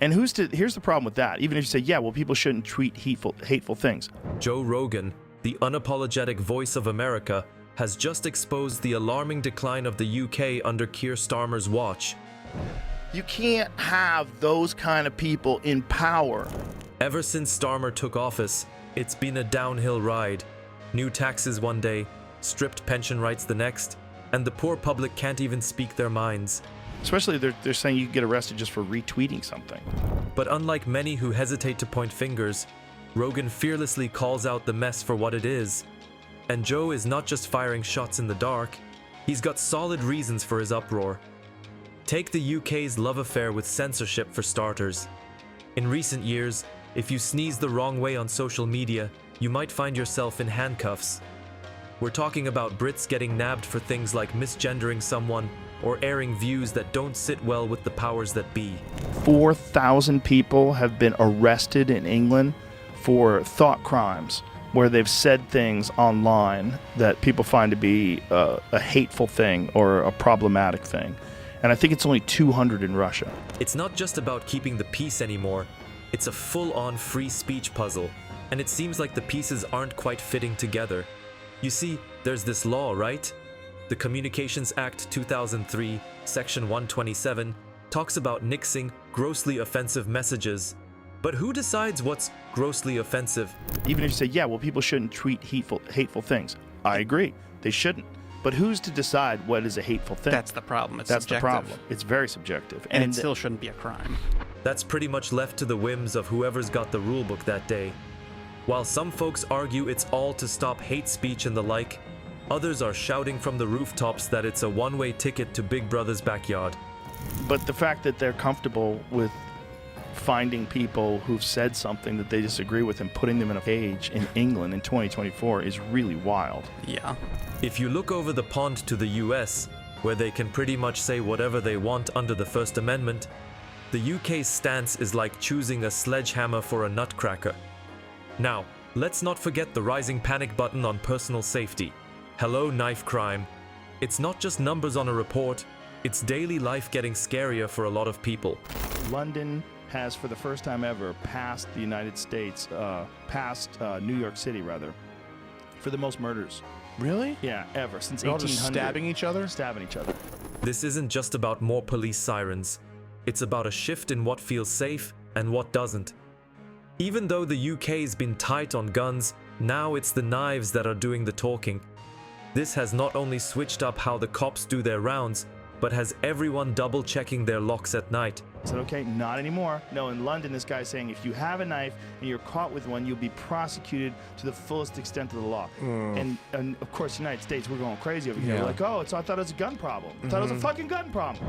And here's the problem with that. Even if you say, yeah, well, people shouldn't tweet hateful things. Joe Rogan, the unapologetic voice of America, has just exposed the alarming decline of the UK under Keir Starmer's watch. You can't have those kind of people in power. Ever since Starmer took office, it's been a downhill ride. New taxes one day, stripped pension rights the next, and the poor public can't even speak their minds. Especially they're saying you can get arrested just for retweeting something. But unlike many who hesitate to point fingers, Rogan fearlessly calls out the mess for what it is. And Joe is not just firing shots in the dark, he's got solid reasons for his uproar. Take the UK's love affair with censorship for starters. In recent years, if you sneeze the wrong way on social media, you might find yourself in handcuffs. We're talking about Brits getting nabbed for things like misgendering someone or airing views that don't sit well with the powers that be. 4,000 people have been arrested in England for thought crimes, where they've said things online that people find to be a hateful thing or a problematic thing. And I think it's only 200 in Russia. It's not just about keeping the peace anymore. It's a full-on free speech puzzle, and it seems like the pieces aren't quite fitting together. You see, there's this law, right? The Communications Act 2003, Section 127, talks about nixing grossly offensive messages. But who decides what's grossly offensive? Even if you say, yeah, well, people shouldn't tweet hateful things. I agree. They shouldn't. But who's to decide what is a hateful thing? That's the problem. It's That's subjective. the problem. It's very subjective. And it still shouldn't be a crime. That's pretty much left to the whims of whoever's got the rulebook that day. While some folks argue it's all to stop hate speech and the like, others are shouting from the rooftops that it's a one-way ticket to Big Brother's backyard. But the fact that they're comfortable with finding people who've said something that they disagree with and putting them in a cage in England in 2024 is really wild. Yeah. If you look over the pond to the US, where they can pretty much say whatever they want under the First Amendment, the UK's stance is like choosing a sledgehammer for a nutcracker. Now, let's not forget the rising panic button on personal safety. Hello, knife crime. It's not just numbers on a report, it's daily life getting scarier for a lot of people. London has, for the first time ever, passed the United States, New York City, rather, for the most murders. Really? Yeah, ever, since They're all 1800. just stabbing each other? Stabbing each other. This isn't just about more police sirens. It's about a shift in what feels safe and what doesn't. Even though the UK's been tight on guns, now it's the knives that are doing the talking. This has not only switched up how the cops do their rounds, but has everyone double-checking their locks at night. I said, okay, not anymore. No, in London, this guy's saying if you have a knife and you're caught with one, you'll be prosecuted to the fullest extent of the law. And of course, United States, we're going crazy over here. Yeah. We're like, oh, I thought it was a gun problem. I thought it was a fucking gun problem.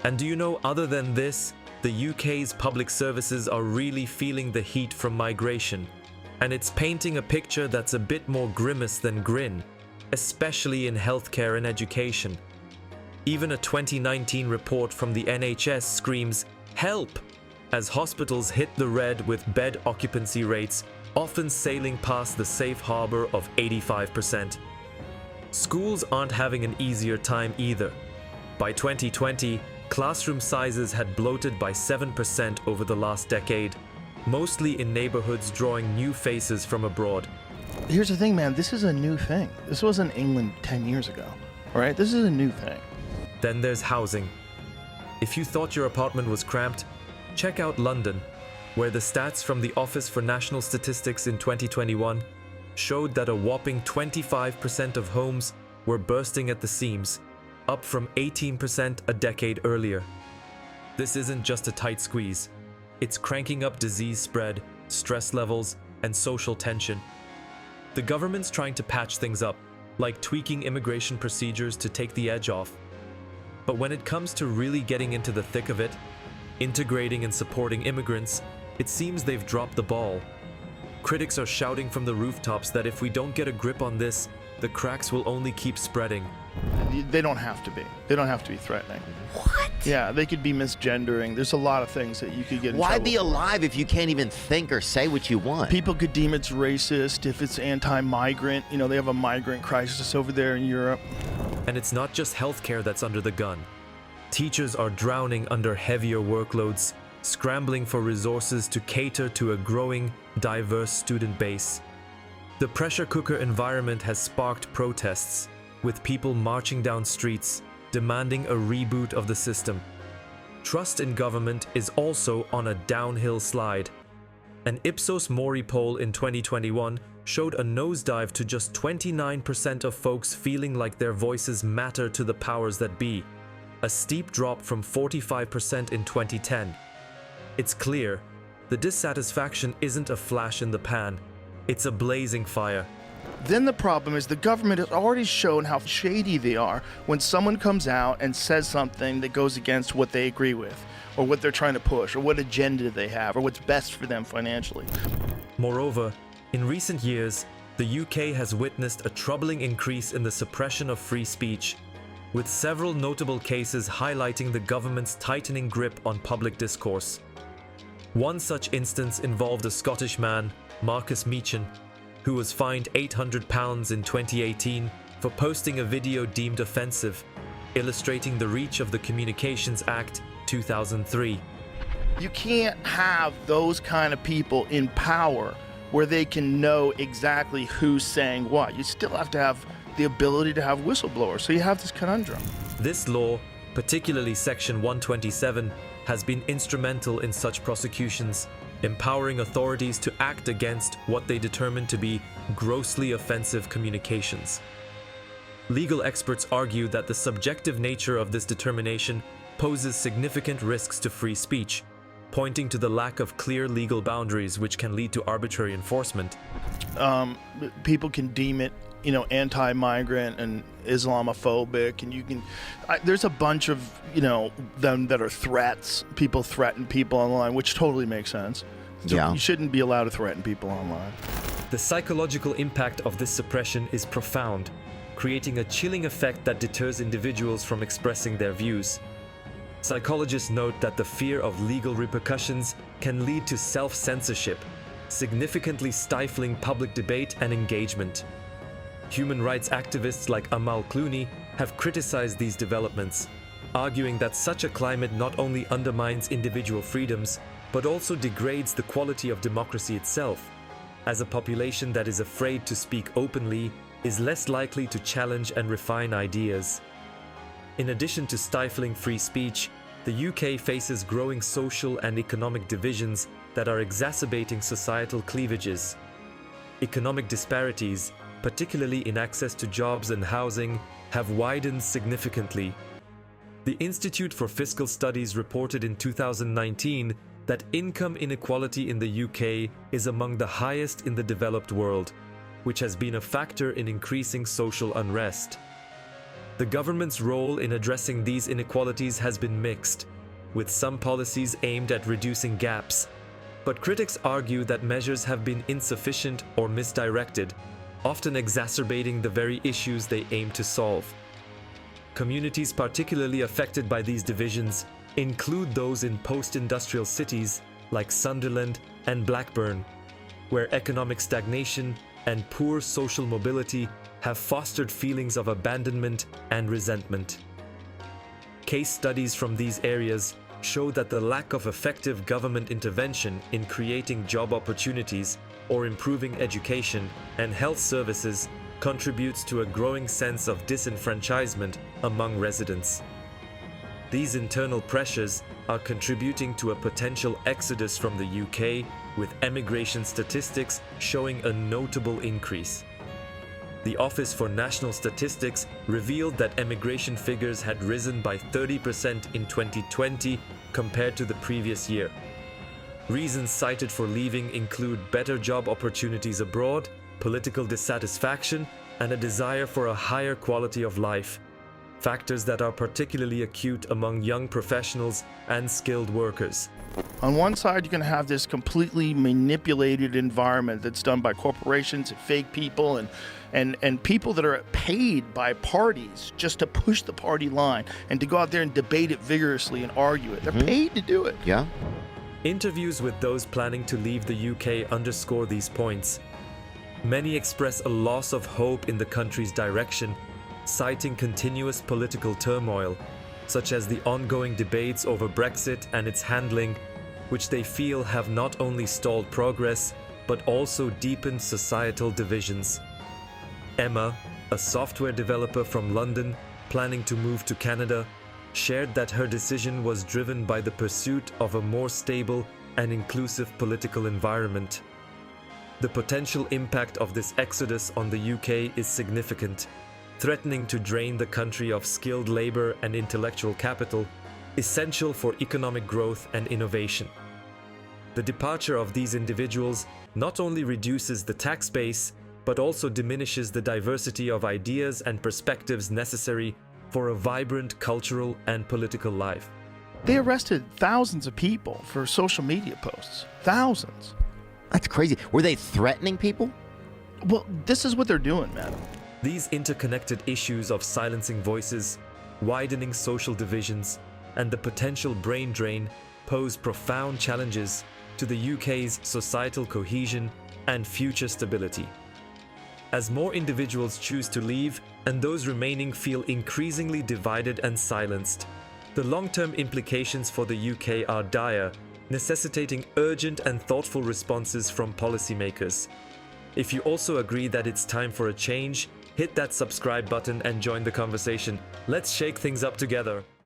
And do you know, other than this, the UK's public services are really feeling the heat from migration. And it's painting a picture that's a bit more grimace than grin, especially in healthcare and education. Even a 2019 report from the NHS screams, "Help!" as hospitals hit the red with bed occupancy rates often sailing past the safe harbor of 85%. Schools aren't having an easier time either. By 2020, classroom sizes had bloated by 7% over the last decade, mostly in neighborhoods drawing new faces from abroad. Here's the thing, man. This is a new thing. This wasn't England 10 years ago. All right? This is a new thing. Then there's housing. If you thought your apartment was cramped, check out London, where the stats from the Office for National Statistics in 2021 showed that a whopping 25% of homes were bursting at the seams, up from 18% a decade earlier. This isn't just a tight squeeze. It's cranking up disease spread, stress levels, and social tension. The government's trying to patch things up, like tweaking immigration procedures to take the edge off. But when it comes to really getting into the thick of it, integrating and supporting immigrants, it seems they've dropped the ball. Critics are shouting from the rooftops that if we don't get a grip on this, the cracks will only keep spreading. They don't have to be. They don't have to be threatening. What? Yeah, they could be misgendering. There's a lot of things that you could get in Why trouble be for. alive if you can't even think or say what you want? People could deem it's racist if it's anti-migrant. You know, they have a migrant crisis over there in Europe. And it's not just healthcare that's under the gun. Teachers are drowning under heavier workloads, scrambling for resources to cater to a growing, diverse student base. The pressure cooker environment has sparked protests, with people marching down streets, demanding a reboot of the system. Trust in government is also on a downhill slide. An Ipsos Mori poll in 2021 showed a nosedive to just 29% of folks feeling like their voices matter to the powers that be, a steep drop from 45% in 2010. It's clear, the dissatisfaction isn't a flash in the pan, it's a blazing fire. Then the problem is the government has already shown how shady they are when someone comes out and says something that goes against what they agree with, or what they're trying to push, or what agenda they have, or what's best for them financially. Moreover, in recent years, the UK has witnessed a troubling increase in the suppression of free speech, with several notable cases highlighting the government's tightening grip on public discourse. One such instance involved a Scottish man, Marcus Meechan, who was fined £800 in 2018 for posting a video deemed offensive, illustrating the reach of the Communications Act 2003. You can't have those kind of people in power where they can know exactly who's saying what. You still have to have the ability to have whistleblowers, so you have this conundrum. This law, particularly Section 127, has been instrumental in such prosecutions, empowering authorities to act against what they determine to be grossly offensive communications. Legal experts argue that the subjective nature of this determination poses significant risks to free speech, pointing to the lack of clear legal boundaries which can lead to arbitrary enforcement. People can deem it, anti-migrant and Islamophobic, and there's a bunch of, them that are threats. People threaten people online, which totally makes sense. So Yeah. You shouldn't be allowed to threaten people online. The psychological impact of this suppression is profound, creating a chilling effect that deters individuals from expressing their views. Psychologists note that the fear of legal repercussions can lead to self-censorship, significantly stifling public debate and engagement. Human rights activists like Amal Clooney have criticized these developments, arguing that such a climate not only undermines individual freedoms, but also degrades the quality of democracy itself, as a population that is afraid to speak openly is less likely to challenge and refine ideas. In addition to stifling free speech, the UK faces growing social and economic divisions that are exacerbating societal cleavages. Economic disparities, particularly in access to jobs and housing, have widened significantly. The Institute for Fiscal Studies reported in 2019 that income inequality in the UK is among the highest in the developed world, which has been a factor in increasing social unrest. The government's role in addressing these inequalities has been mixed, with some policies aimed at reducing gaps, but critics argue that measures have been insufficient or misdirected, often exacerbating the very issues they aim to solve. Communities particularly affected by these divisions include those in post-industrial cities like Sunderland and Blackburn, where economic stagnation and poor social mobility have fostered feelings of abandonment and resentment. Case studies from these areas show that the lack of effective government intervention in creating job opportunities or improving education and health services contributes to a growing sense of disenfranchisement among residents. These internal pressures are contributing to a potential exodus from the UK, with emigration statistics showing a notable increase. The Office for National Statistics revealed that emigration figures had risen by 30% in 2020 compared to the previous year. Reasons cited for leaving include better job opportunities abroad, political dissatisfaction, and a desire for a higher quality of life, factors that are particularly acute among young professionals and skilled workers. On one side, you can have this completely manipulated environment that's done by corporations and fake people and people that are paid by parties just to push the party line and to go out there and debate it vigorously and argue it. They're paid to do it. Yeah. Interviews with those planning to leave the UK underscore these points. Many express a loss of hope in the country's direction, citing continuous political turmoil, such as the ongoing debates over Brexit and its handling, which they feel have not only stalled progress, but also deepened societal divisions. Emma, a software developer from London planning to move to Canada, shared that her decision was driven by the pursuit of a more stable and inclusive political environment. The potential impact of this exodus on the UK is significant, threatening to drain the country of skilled labor and intellectual capital, essential for economic growth and innovation. The departure of these individuals not only reduces the tax base, but also diminishes the diversity of ideas and perspectives necessary for a vibrant cultural and political life. They arrested thousands of people for social media posts. Thousands. That's crazy. Were they threatening people? Well, this is what they're doing, man. These interconnected issues of silencing voices, widening social divisions, and the potential brain drain pose profound challenges to the UK's societal cohesion and future stability. As more individuals choose to leave and those remaining feel increasingly divided and silenced, the long-term implications for the UK are dire, necessitating urgent and thoughtful responses from policymakers. If you also agree that it's time for a change, hit that subscribe button and join the conversation. Let's shake things up together.